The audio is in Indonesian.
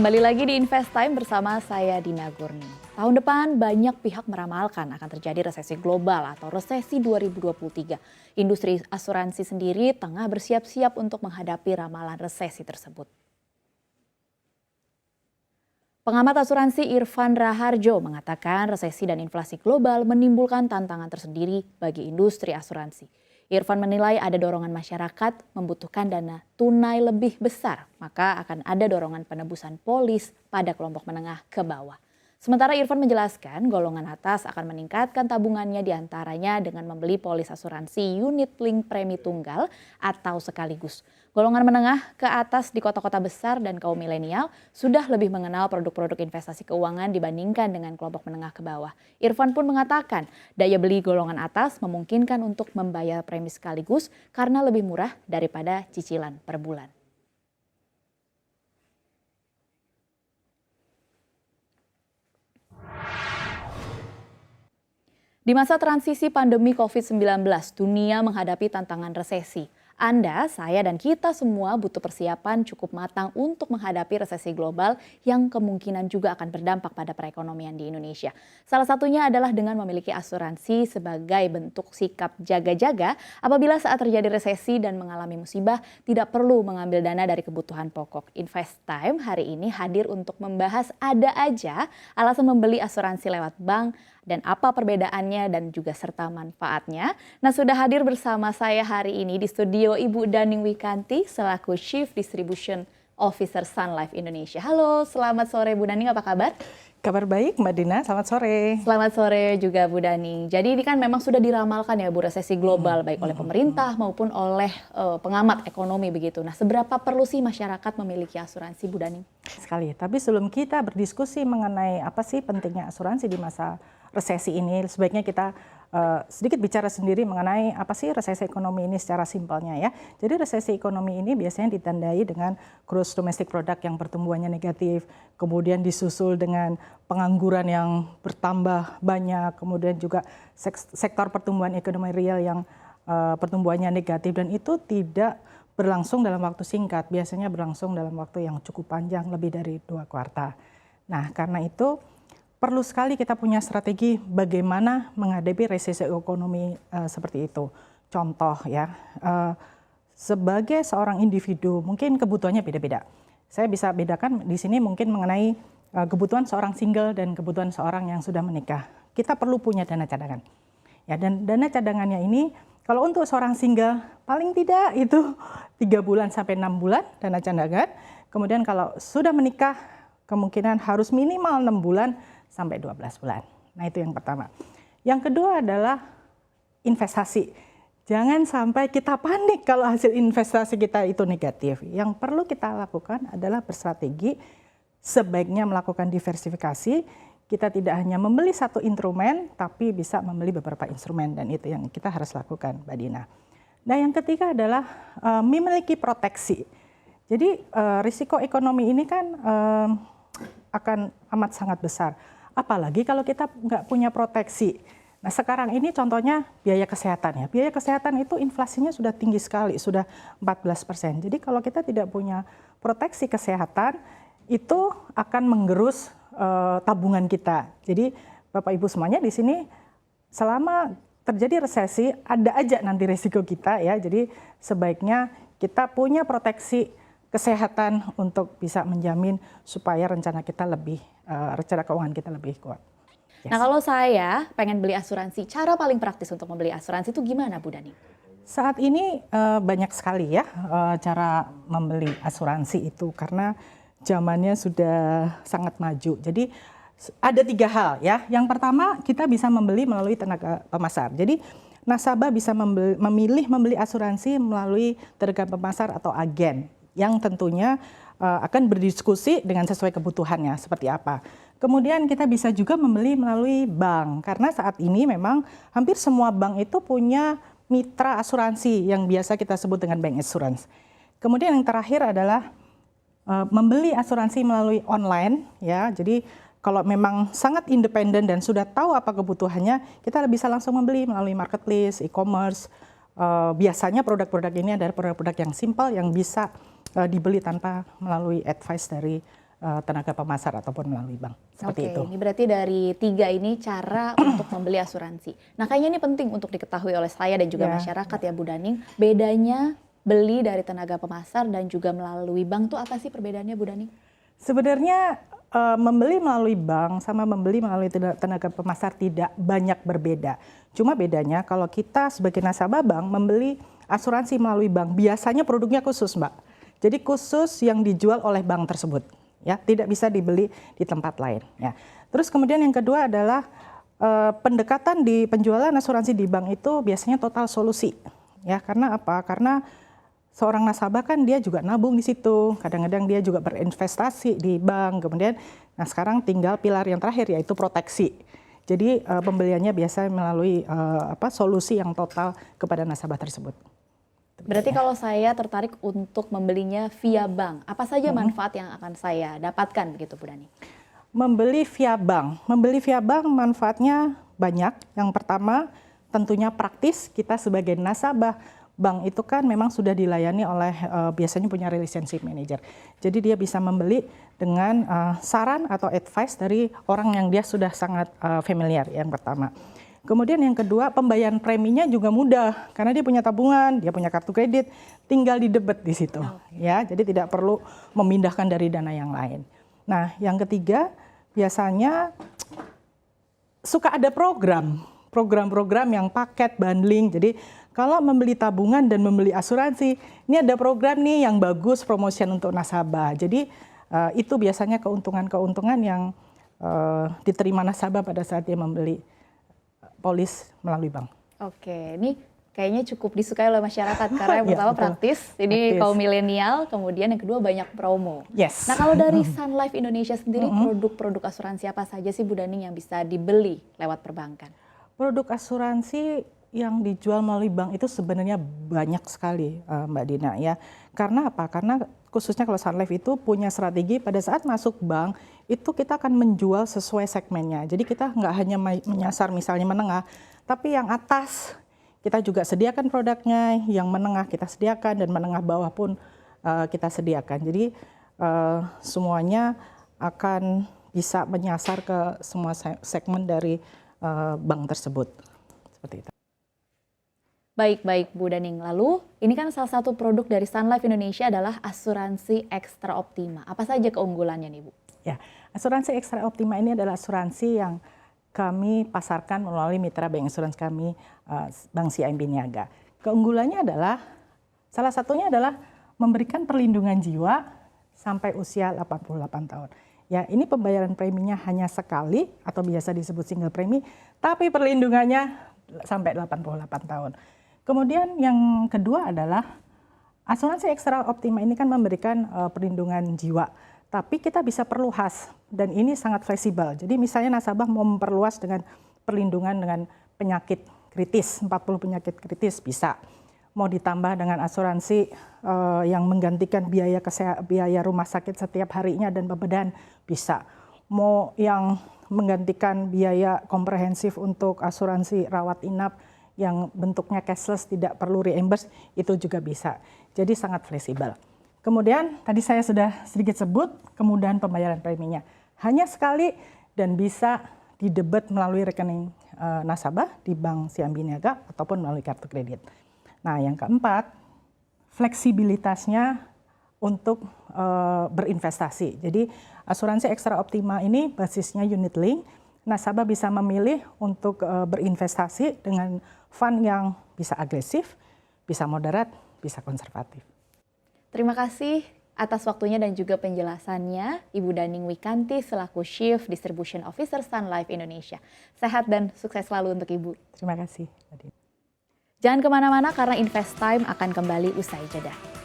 Kembali lagi di Invest Time bersama saya Dina Gurni. Tahun depan banyak pihak meramalkan akan terjadi resesi global atau resesi 2023. Industri asuransi sendiri tengah bersiap-siap untuk menghadapi ramalan resesi tersebut. Pengamat asuransi Irfan Raharjo mengatakan resesi dan inflasi global menimbulkan tantangan tersendiri bagi industri asuransi. Irfan menilai ada dorongan masyarakat membutuhkan dana tunai lebih besar, maka akan ada dorongan penebusan polis pada kelompok menengah ke bawah. Sementara Irfan menjelaskan golongan atas akan meningkatkan tabungannya diantaranya dengan membeli polis asuransi unit link premi tunggal atau sekaligus. Golongan menengah ke atas di kota-kota besar dan kaum milenial sudah lebih mengenal produk-produk investasi keuangan dibandingkan dengan kelompok menengah ke bawah. Irfan pun mengatakan daya beli golongan atas memungkinkan untuk membayar premi sekaligus karena lebih murah daripada cicilan per bulan. Di masa transisi pandemi COVID-19, dunia menghadapi tantangan resesi. Anda, saya, dan kita semua butuh persiapan cukup matang untuk menghadapi resesi global yang kemungkinan juga akan berdampak pada perekonomian di Indonesia. Salah satunya adalah dengan memiliki asuransi sebagai bentuk sikap jaga-jaga apabila saat terjadi resesi dan mengalami musibah tidak perlu mengambil dana dari kebutuhan pokok. Invest Time hari ini hadir untuk membahas ada aja alasan membeli asuransi lewat bank, dan apa perbedaannya dan juga serta manfaatnya. Nah, sudah hadir bersama saya hari ini di studio Ibu Daning Wikanti selaku Chief Distribution Officer Sun Life Indonesia. Halo, selamat sore Bu Daning, apa kabar? Kabar baik Mbak Dina, selamat sore. Selamat sore juga Bu Daning. Jadi ini kan memang sudah diramalkan ya Bu, resesi global baik oleh pemerintah maupun oleh pengamat ekonomi begitu. Nah, seberapa perlu sih masyarakat memiliki asuransi Bu Daning? Sekali, tapi sebelum kita berdiskusi mengenai apa sih pentingnya asuransi di masa resesi ini, sebaiknya kita sedikit bicara sendiri mengenai apa sih resesi ekonomi ini secara simpelnya ya. Jadi resesi ekonomi ini biasanya ditandai dengan gross domestic product yang pertumbuhannya negatif, kemudian disusul dengan pengangguran yang bertambah banyak, kemudian juga sektor pertumbuhan ekonomi real yang pertumbuhannya negatif, dan itu tidak berlangsung dalam waktu singkat, biasanya berlangsung dalam waktu yang cukup panjang, lebih dari 2 kuartal. Nah, karena itu perlu sekali kita punya strategi bagaimana menghadapi resesi ekonomi seperti itu. Contoh ya, sebagai seorang individu mungkin kebutuhannya beda-beda. Saya bisa bedakan di sini mungkin mengenai kebutuhan seorang single dan kebutuhan seorang yang sudah menikah. Kita perlu punya dana cadangan. Ya, dan dana cadangannya ini kalau untuk seorang single paling tidak itu 3 bulan sampai 6 bulan dana cadangan. Kemudian kalau sudah menikah kemungkinan harus minimal 6 bulan sampai 12 bulan. Nah, itu yang pertama. Yang kedua adalah investasi. Jangan sampai kita panik kalau hasil investasi kita itu negatif. Yang perlu kita lakukan adalah bersrategi, sebaiknya melakukan diversifikasi. Kita tidak hanya membeli satu instrumen, tapi bisa membeli beberapa instrumen, dan itu yang kita harus lakukan, Mbak Dina. Nah, yang ketiga adalah memiliki proteksi. Jadi risiko ekonomi ini kan akan amat sangat besar. Apalagi kalau kita nggak punya proteksi. Nah, sekarang ini contohnya biaya kesehatan ya. Biaya kesehatan itu inflasinya sudah tinggi sekali, sudah 14%. Jadi kalau kita tidak punya proteksi kesehatan, itu akan menggerus tabungan kita. Jadi Bapak Ibu semuanya di sini, selama terjadi resesi, ada aja nanti resiko kita ya. Jadi sebaiknya kita punya proteksi kesehatan untuk bisa menjamin supaya rencana kita lebih, rencana keuangan kita lebih kuat. Yes. Nah, kalau saya pengen beli asuransi, cara paling praktis untuk membeli asuransi itu gimana Bu Daning? Saat ini banyak sekali ya cara membeli asuransi itu, karena zamannya sudah sangat maju. Jadi ada 3 hal ya. Yang pertama, kita bisa membeli melalui tenaga pemasar. Jadi nasabah bisa memilih membeli asuransi melalui tenaga pemasar atau agen, yang tentunya akan berdiskusi dengan sesuai kebutuhannya seperti apa. Kemudian kita bisa juga membeli melalui bank, karena saat ini memang hampir semua bank itu punya mitra asuransi yang biasa kita sebut dengan bank insurance. Kemudian yang terakhir adalah membeli asuransi melalui online ya. Jadi kalau memang sangat independen dan sudah tahu apa kebutuhannya, kita bisa langsung membeli melalui marketplace, e-commerce. Biasanya produk-produk ini adalah produk-produk yang simpel yang bisa dibeli tanpa melalui advice dari tenaga pemasar ataupun melalui bank. Seperti itu. Ini berarti dari 3 ini cara untuk membeli asuransi. Nah, kayaknya ini penting untuk diketahui oleh saya dan juga masyarakat ya Bu Daning. Bedanya beli dari tenaga pemasar dan juga melalui bank tuh apa sih perbedaannya Bu Daning? Sebenarnya membeli melalui bank sama membeli melalui tenaga pemasar tidak banyak berbeda. Cuma bedanya kalau kita sebagai nasabah bank membeli asuransi melalui bank, biasanya produknya khusus, Mbak. Jadi khusus yang dijual oleh bank tersebut, ya, tidak bisa dibeli di tempat lain. Ya. Terus kemudian yang kedua adalah pendekatan di penjualan asuransi di bank itu biasanya total solusi, ya. Karena apa? Karena seorang nasabah kan dia juga nabung di situ, kadang-kadang dia juga berinvestasi di bank. Kemudian, nah sekarang tinggal pilar yang terakhir yaitu proteksi. Jadi pembeliannya biasanya melalui solusi yang total kepada nasabah tersebut. Berarti kalau saya tertarik untuk membelinya via bank, apa saja manfaat yang akan saya dapatkan begitu Bu Daning? Membeli via bank manfaatnya banyak. Yang pertama tentunya praktis, kita sebagai nasabah bank itu kan memang sudah dilayani oleh biasanya punya relationship manager. Jadi dia bisa membeli dengan saran atau advice dari orang yang dia sudah sangat familiar, yang pertama. Kemudian yang kedua, pembayaran preminya juga mudah karena dia punya tabungan, dia punya kartu kredit, tinggal didebet di situ, ya. Jadi tidak perlu memindahkan dari dana yang lain. Nah, yang ketiga, biasanya suka ada program-program yang paket bundling. Jadi kalau membeli tabungan dan membeli asuransi, ini ada program nih yang bagus promotion untuk nasabah. Jadi itu biasanya keuntungan-keuntungan yang diterima nasabah pada saat dia membeli polis melalui bank. Oke, ini kayaknya cukup disukai oleh masyarakat karena yang pertama praktis, ini kaum milenial, kemudian yang kedua banyak promo. Yes. Nah, kalau dari Sun Life Indonesia sendiri, produk-produk asuransi apa saja sih Bu Daning yang bisa dibeli lewat perbankan? Produk asuransi yang dijual melalui bank itu sebenarnya banyak sekali, Mbak Dina, ya. Karena apa? Karena khususnya kalau Sun Life itu punya strategi pada saat masuk bank itu kita akan menjual sesuai segmennya. Jadi kita nggak hanya menyasar misalnya menengah, tapi yang atas kita juga sediakan produknya, yang menengah kita sediakan dan menengah bawah pun kita sediakan. Jadi semuanya akan bisa menyasar ke semua segmen dari bank tersebut. Seperti itu. Baik Bu Daning. Lalu ini kan salah satu produk dari Sun Life Indonesia adalah asuransi Ekstra Optima. Apa saja keunggulannya nih Bu? Ya, asuransi Ekstra Optima ini adalah asuransi yang kami pasarkan melalui mitra bank insurance kami, Bank CIMB Niaga. Keunggulannya adalah, salah satunya adalah memberikan perlindungan jiwa sampai usia 88 tahun. Ya, ini pembayaran preminya hanya sekali atau biasa disebut single premi, tapi perlindungannya sampai 88 tahun. Kemudian yang kedua adalah asuransi Ekstra Optima ini kan memberikan perlindungan jiwa, tapi kita bisa perluas dan ini sangat fleksibel. Jadi misalnya nasabah mau memperluas dengan perlindungan dengan penyakit kritis, 40 penyakit kritis bisa. Mau ditambah dengan asuransi yang menggantikan biaya rumah sakit setiap harinya dan beban bisa. Mau yang menggantikan biaya komprehensif untuk asuransi rawat inap yang bentuknya cashless tidak perlu reimburse, itu juga bisa. Jadi sangat fleksibel. Kemudian tadi saya sudah sedikit sebut kemudahan pembayaran preminya. Hanya sekali dan bisa didebet melalui rekening nasabah di Bank CIMB Niaga ataupun melalui kartu kredit. Nah, yang keempat, fleksibilitasnya untuk berinvestasi. Jadi asuransi Ekstra Optima ini basisnya unit link. Nasabah bisa memilih untuk berinvestasi dengan fund yang bisa agresif, bisa moderat, bisa konservatif. Terima kasih atas waktunya dan juga penjelasannya Ibu Daning Wikanti selaku Chief Distribution Officer Sun Life Indonesia. Sehat dan sukses selalu untuk Ibu. Terima kasih. Jangan kemana-mana karena Invest Time akan kembali usai jeda.